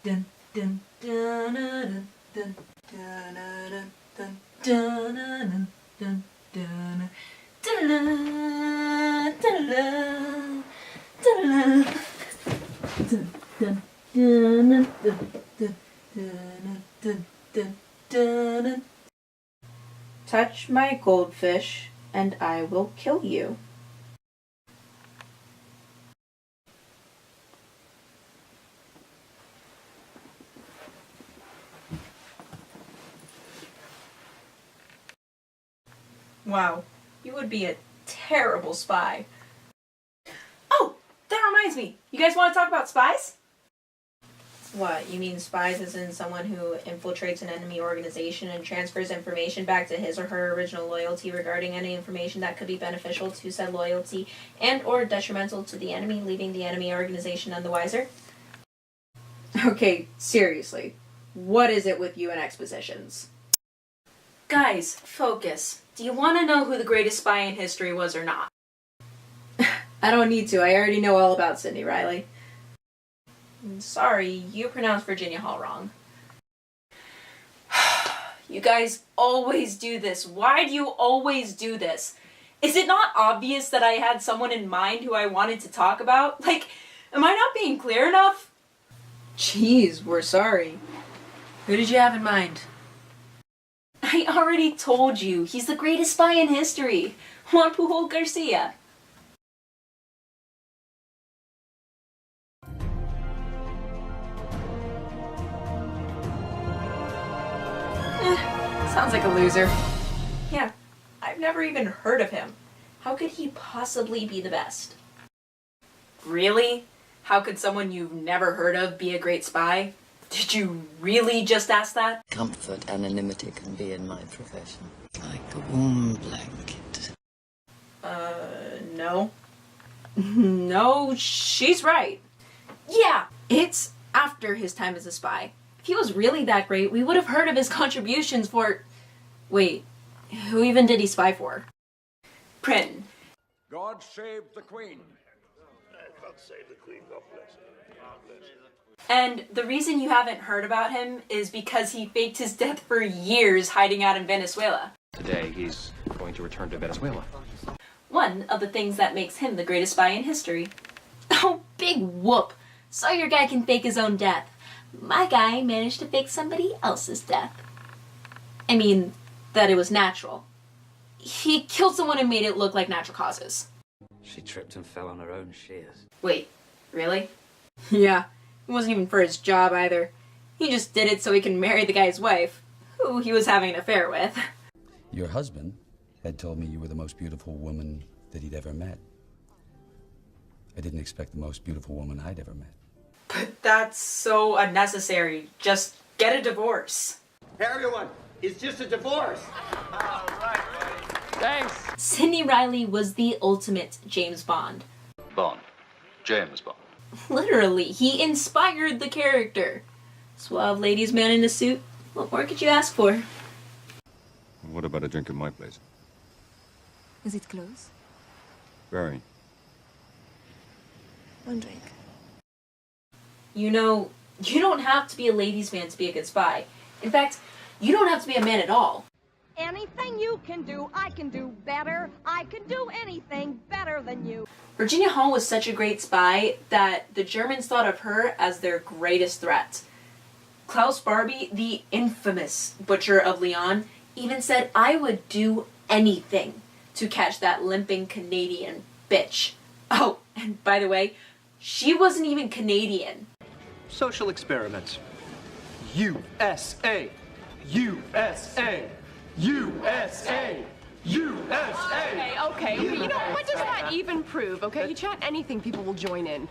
dun dun dun dun dun dun dun dun dun dun touch my goldfish and I will kill you. Wow, you would be a terrible spy. Oh, that reminds me. You guys want to talk about spies? What, you mean spies as in someone who infiltrates an enemy organization and transfers information back to his or her original loyalty regarding any information that could be beneficial to said loyalty and or detrimental to the enemy, leaving the enemy organization none the wiser? Okay, seriously. What is it with you and expositions? Guys, focus. Do you want to know who the greatest spy in history was or not? I don't need to. I already know all about Sidney Riley. Sorry, you pronounced Virginia Hall wrong. You guys always do this. Why do you always do this? Is it not obvious that I had someone in mind who I wanted to talk about? Like, am I not being clear enough? Jeez, we're sorry. Who did you have in mind? I already told you. He's the greatest spy in history. Juan Pujol Garcia. Sounds like a loser. Yeah, I've never even heard of him. How could he possibly be the best? Really? How could someone you've never heard of be a great spy? Did you really just ask that? Comfort, anonymity can be in my profession. Like a warm blanket. No. No, she's right. Yeah, it's after his time as a spy. If he was really that great, we would have heard of his contributions for... Wait, who even did he spy for? Prin. God save the Queen. God save the Queen, God bless her. God bless her. And the reason you haven't heard about him is because he faked his death for years hiding out in Venezuela. Today, he's going to return to Venezuela. One of the things that makes him the greatest spy in history. Oh, big whoop! So your guy can fake his own death. My guy managed to fake somebody else's death. I mean, that it was natural. He killed someone and made it look like natural causes. She tripped and fell on her own shears. Wait, really? Yeah, it wasn't even for his job either. He just did it so he can marry the guy's wife, who he was having an affair with. Your husband had told me you were the most beautiful woman that he'd ever met. I didn't expect the most beautiful woman I'd ever met. But that's so unnecessary. Just get a divorce. Hey, everyone, it's just a divorce. Thanks! Sidney Riley was the ultimate James Bond. Bond. James Bond. Literally, he inspired the character. Suave ladies man in a suit. What more could you ask for? What about a drink at my place? Is it close? Very. One drink. You know, you don't have to be a ladies' man to be a good spy. In fact, you don't have to be a man at all. Anything you can do, I can do better. I can do anything better than you. Virginia Hall was such a great spy that the Germans thought of her as their greatest threat. Klaus Barbie, the infamous Butcher of Lyon, even said, "I would do anything to catch that limping Canadian bitch." Oh, and by the way, she wasn't even Canadian. Social experiments. USA! USA! USA! USA! Okay, you know, what does that even prove, okay? You chant anything, people will join in.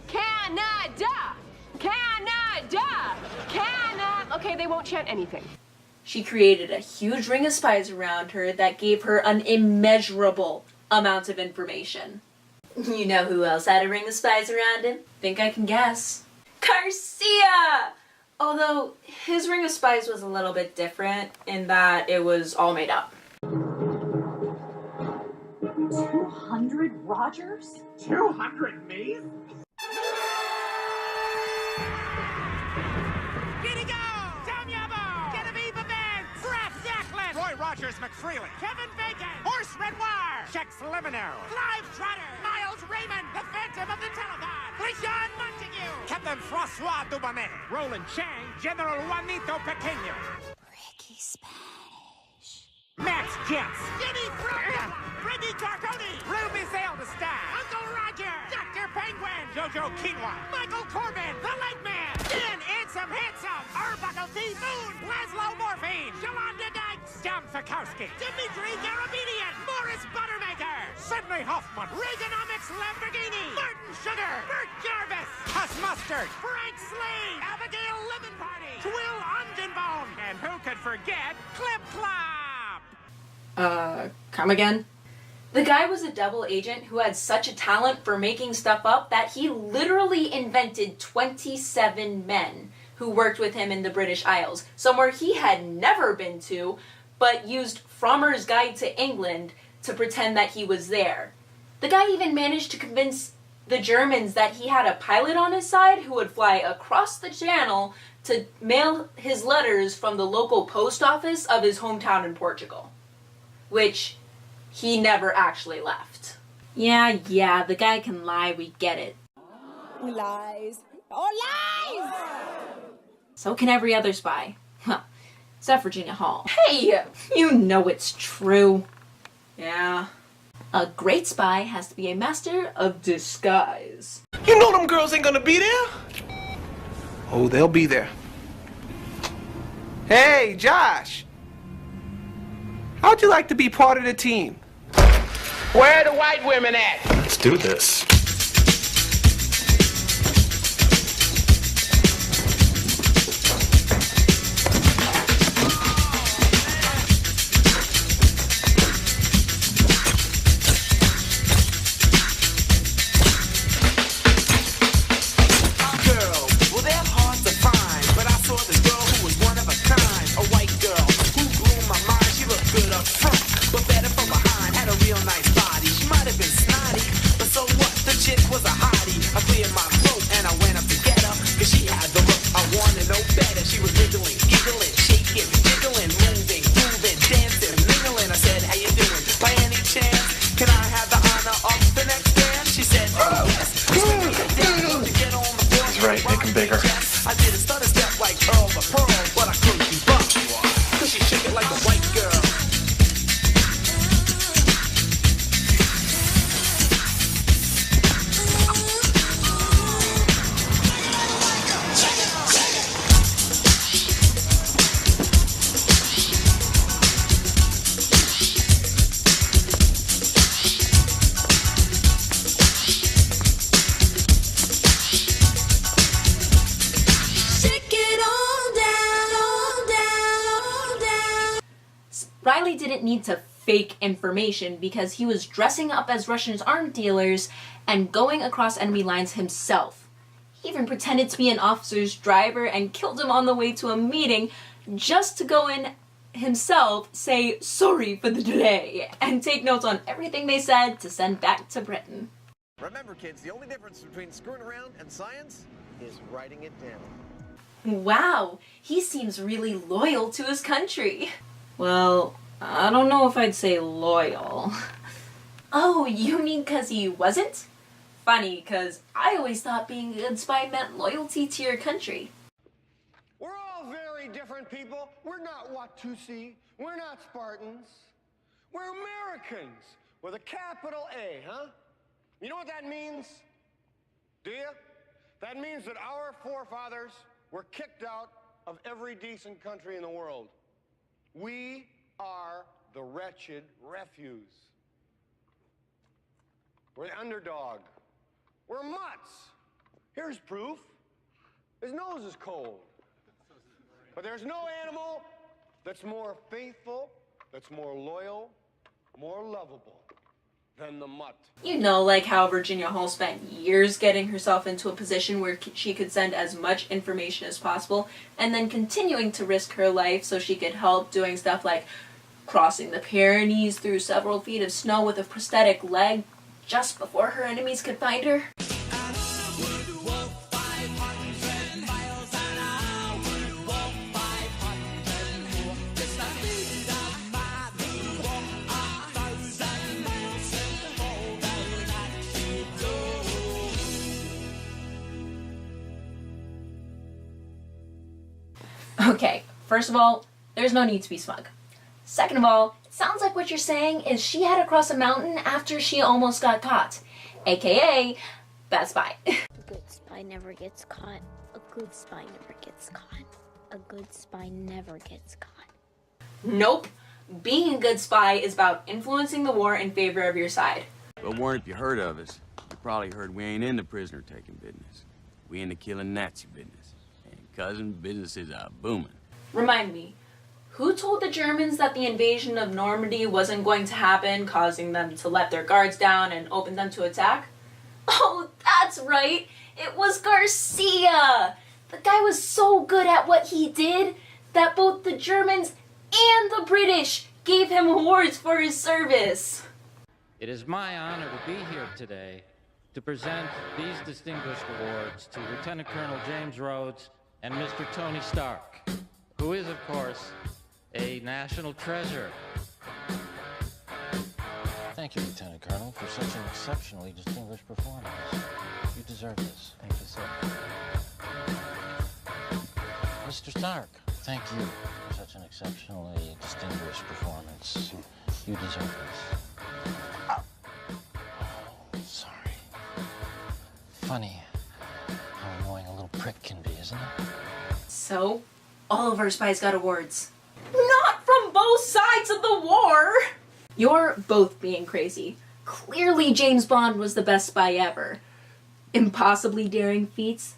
Canada! Canada! Canada! Okay, they won't chant anything. She created a huge ring of spies around her that gave her an immeasurable amount of information. You know who else had a ring of spies around him? Think I can guess. Garcia! Although, his ring of spies was a little bit different in that it was all made up. 200 Rogers? 200 me? Rogers McFreely, Kevin Bacon, Horse Renoir, Chex Lemonier, Clive Trotter, Miles Raymond, the Phantom of the Telephone, LeJean Montague, Captain Francois Dubonet, Roland Chang, General Juanito Pequeño, Ricky Spanish, Max Jets, Jenny Fryer, Brady Garconi, Ruby Sale the Star, Uncle Roger, Dr. Penguin, Jojo Quinoa, Michael Corbin, the Leg Man, Dan Handsome, Arbuckle T. Moon, Laszlo Morphine, Shalonda Dykes, John Fikowski, Dimitri Garabedian, Morris Buttermaker, Sidney Hoffman, Reaganomics Lamborghini, Martin Sugar, Bert Jarvis, Huss Mustard, Frank Slee, Abigail Lemon Party, Twill Ungenbone, and who could forget Clip Clop? Come again? The guy was a double agent who had such a talent for making stuff up that he literally invented 27 men who worked with him in the British Isles, somewhere he had never been to, but used Frommer's Guide to England to pretend that he was there. The guy even managed to convince the Germans that he had a pilot on his side who would fly across the channel to mail his letters from the local post office of his hometown in Portugal, which he never actually left. Yeah, the guy can lie, we get it. Lies. Oh, lies! So can every other spy. Well, except Virginia Hall. Hey! You know it's true. Yeah. A great spy has to be a master of disguise. You know them girls ain't gonna be there. Oh, they'll be there. Hey, Josh. How'd you like to be part of the team? Where are the white women at? Let's do this. Right, make them bigger. I did a stutter step like Earl the Pearl, but I couldn't keep up. Cause she shake it like a white girl. Riley didn't need to fake information because he was dressing up as Russian arms dealers and going across enemy lines himself. He even pretended to be an officer's driver and killed him on the way to a meeting just to go in himself, say sorry for the delay, and take notes on everything they said to send back to Britain. Remember, kids, the only difference between screwing around and science is writing it down. Wow, he seems really loyal to his country. Well, I don't know if I'd say loyal. Oh, you mean 'cause he wasn't? Funny, 'cause I always thought being a good spy meant loyalty to your country. We're all very different people. We're not Watusi. We're not Spartans. We're Americans with a capital A, huh? You know what that means? Do you? That means that our forefathers were kicked out of every decent country in the world. We are the wretched refuse. We're the underdog. We're mutts. Here's proof. His nose is cold. But there's no animal that's more faithful, that's more loyal, more lovable than the mutt. You know, like how Virginia Hall spent years getting herself into a position where she could send as much information as possible, and then continuing to risk her life so she could help doing stuff like crossing the Pyrenees through several feet of snow with a prosthetic leg just before her enemies could find her. Okay, first of all, there's no need to be smug. Second of all, it sounds like what you're saying is she had to cross a mountain after she almost got caught. AKA, bad spy. A good spy never gets caught. A good spy never gets caught. A good spy never gets caught. Nope. Being a good spy is about influencing the war in favor of your side. But Warren, if you heard of us, you probably heard we ain't into prisoner-taking business. We into killing Nazi business. And cousin, business is booming. Remind me, who told the Germans that the invasion of Normandy wasn't going to happen, causing them to let their guards down and open them to attack? Oh, that's right. It was Garcia. The guy was so good at what he did that both the Germans and the British gave him awards for his service. It is my honor to be here today to present these distinguished awards to Lieutenant Colonel James Rhodes and Mr. Tony Stark, who is, of course, a national treasure. Thank you, Lieutenant Colonel, for such an exceptionally distinguished performance. You deserve this. Thank you, sir. Mr. Stark, thank you for such an exceptionally distinguished performance. You deserve this. Oh, sorry. Funny how annoying a little prick can be, isn't it? So, all of our spies got awards. Not from both sides of the war! You're both being crazy. Clearly James Bond was the best spy ever. Impossibly daring feats.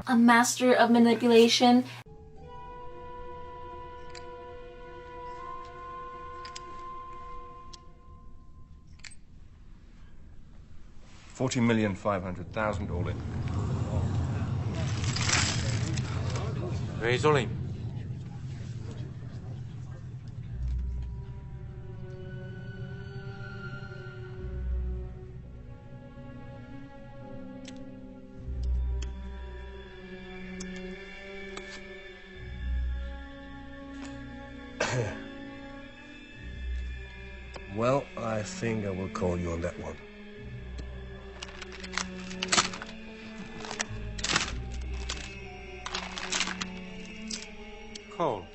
A master of manipulation. $40,500,000 all in. Where is Olin? Well, I think I will call you on that one. Call.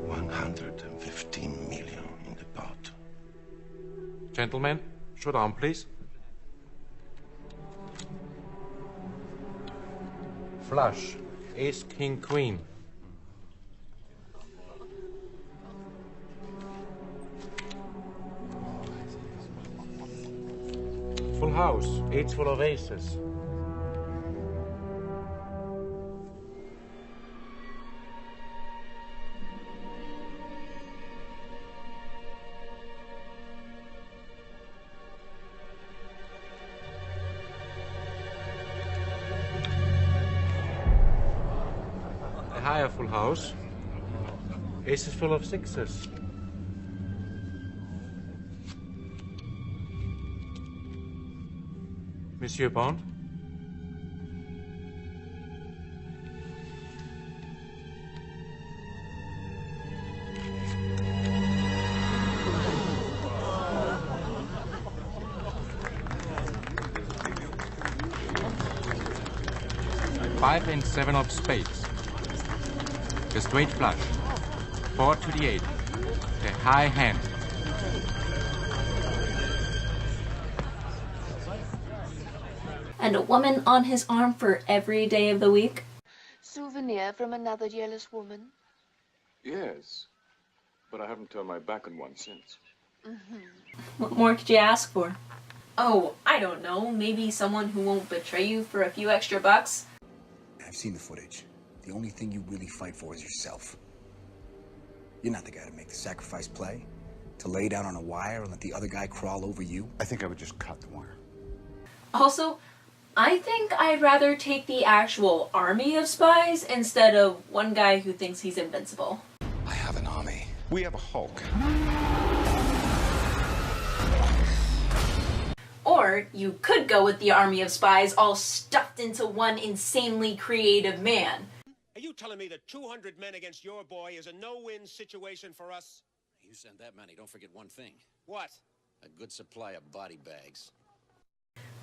$115 million in the pot. Gentlemen, short arm, please. Flush. Ace, king, queen. Full house. Eight's full of aces. Higher full house. Ace is full of sixes. Monsieur Bond? Five and seven of spades. The straight flush. 4 to the 8. The high hand. and a woman on his arm for every day of the week? Souvenir from another jealous woman? Yes, but I haven't turned my back on one since. What more could you ask for? Oh, I don't know. Maybe someone who won't betray you for a few extra bucks? I've seen the footage. The only thing you really fight for is yourself. You're not the guy to make the sacrifice play, to lay down on a wire and let the other guy crawl over you. I think I would just cut the wire. Also, I think I'd rather take the actual army of spies instead of one guy who thinks he's invincible. I have an army. We have a Hulk. Or you could go with the army of spies all stuffed into one insanely creative man. Are you telling me that 200 men against your boy is a no-win situation for us? You send that many, don't forget one thing. What? A good supply of body bags.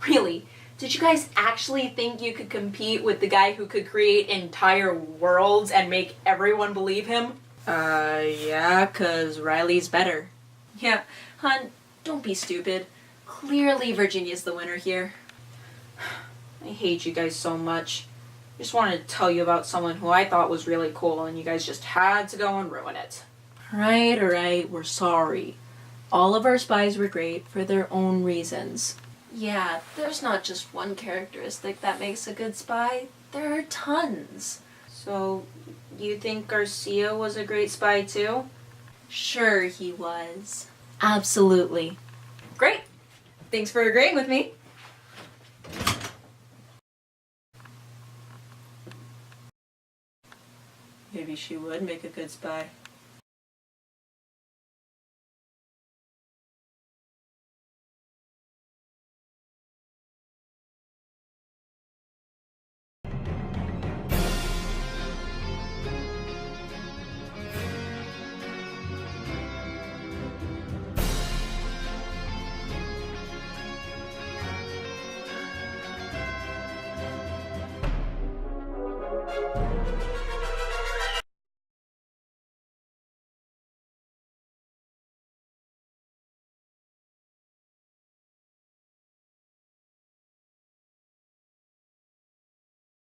Really? Did you guys actually think you could compete with the guy who could create entire worlds and make everyone believe him? Yeah, 'cause Riley's better. Yeah, hon, don't be stupid. Clearly Virginia's the winner here. I hate you guys so much. Just wanted to tell you about someone who I thought was really cool and you guys just had to go and ruin it. Alright, we're sorry. All of our spies were great for their own reasons. Yeah, there's not just one characteristic that makes a good spy. There are tons. So, you think Garcia was a great spy too? Sure he was. Absolutely. Great! Thanks for agreeing with me. Maybe she would make a good spy.